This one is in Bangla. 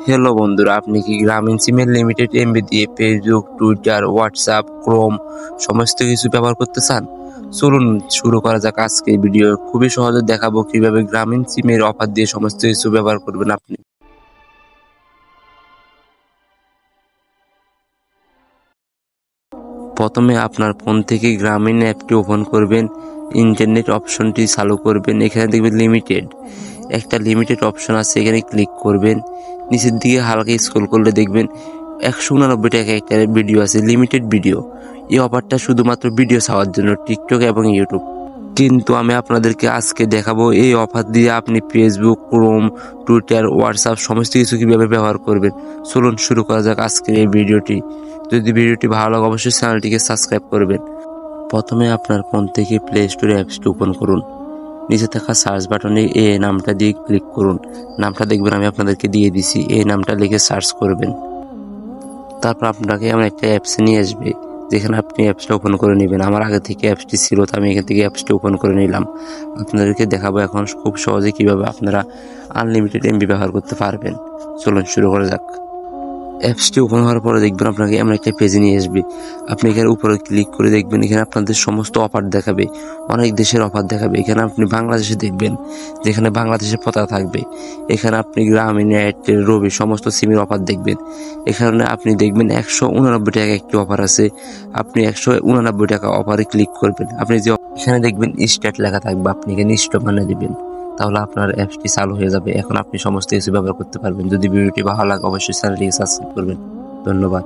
হ্যালো বন্ধুরা, আপনি কি গ্রামীণ সিমের লিমিটেড এমবি দিয়ে ফেসবুক, টুইটার, হোয়াটসঅ্যাপ, ক্রোম সমস্ত কিছু ব্যবহার করতে চান? চলুন শুরু করা যাক আজকে ভিডিও। খুবই সহজে দেখাবো কিভাবে গ্রামীণ সিমের অফার দিয়ে সমস্ত কিছু ব্যবহার করবেন আপনি। প্রথমে আপনার ফোন থেকে গ্রামীণ অ্যাপটি ওপেন করবেন, ইন্টারনেট অপশনটি চালু করবেন। এখানে দেখবেন লিমিটেড, একটা লিমিটেড অপশন আছে, এখানে ক্লিক করবেন। নিচের দিকে হালকা স্ক্রল করলে দেখবেন 189 টাকা একটা ভিডিও আছে, লিমিটেড ভিডিও। এই অফারটা শুধুমাত্র ভিডিও চাওয়ার জন্য, টিকটক এবং ইউটিউব। কিন্তু আমি আপনাদেরকে আজকে দেখাবো এই অফার দিয়ে আপনি ফেসবুক, ক্রোম, টুইটার, হোয়াটসঅ্যাপ সমস্ত কিছু কীভাবে ব্যবহার করবেন। চলুন শুরু করা যাক আজকের এই ভিডিওটি। যদি ভিডিওটি ভালো লাগে অবশ্যই চ্যানেলটিকে সাবস্ক্রাইব করবেন। প্রথমে আপনার ফোন থেকে প্লে স্টোরে অ্যাপসটি ওপেন করুন। নিচে থাকা সার্চ বাটনে এ নামটা দিয়ে ক্লিক করুন। নামটা দেখবেন আমি আপনাদেরকে দিয়ে দিছি, এই নামটা লিখে সার্চ করবেন। তারপর আপনাকে এমন একটা অ্যাপসে নিয়ে আসবে যেখানে আপনি অ্যাপসটা ওপেন করে নেবেন। আমার আগে থেকে অ্যাপসটি ছিল, তো আমি এখান থেকে অ্যাপসটি ওপেন করে নিলাম। আপনাদেরকে দেখাবো এখন খুব সহজে কীভাবে আপনারা আনলিমিটেড এমবি ব্যবহার করতে পারবেন। চলুন শুরু করা যাক। অ্যাপসটি ওপেন হওয়ার পরে দেখবেন আপনাকে এমন একটা পেজে নিয়ে আসবে। আপনি এখানে উপরে ক্লিক করে দেখবেন, এখানে আপনাদের সমস্ত অফার দেখাবে, অনেক দেশের অফার দেখাবে। এখানে আপনি বাংলাদেশে দেখবেন, যেখানে বাংলাদেশের পতাকা থাকবে। এখানে আপনি গ্রামীণ, এয়ারটেল, রবি সমস্ত সিমের অফার দেখবেন। এখানে আপনি দেখবেন 189 টাকা একটি অফার আছে। আপনি 189 টাকা অফারে ক্লিক করবেন। আপনি যে এখানে দেখবেন স্টার্ট লেখা থাকবে, আপনি এখানে স্টপ বানিয়ে দেবেন। তাহলে আপনার অ্যাপসটি চালু হয়ে যাবে। এখন আপনি সমস্ত কিছু ব্যবহার করতে পারবেন। যদি ভিডিওটি ভালো লাগে অবশ্যই চ্যানেলটিকে সাবস্ক্রাইব করবেন। ধন্যবাদ।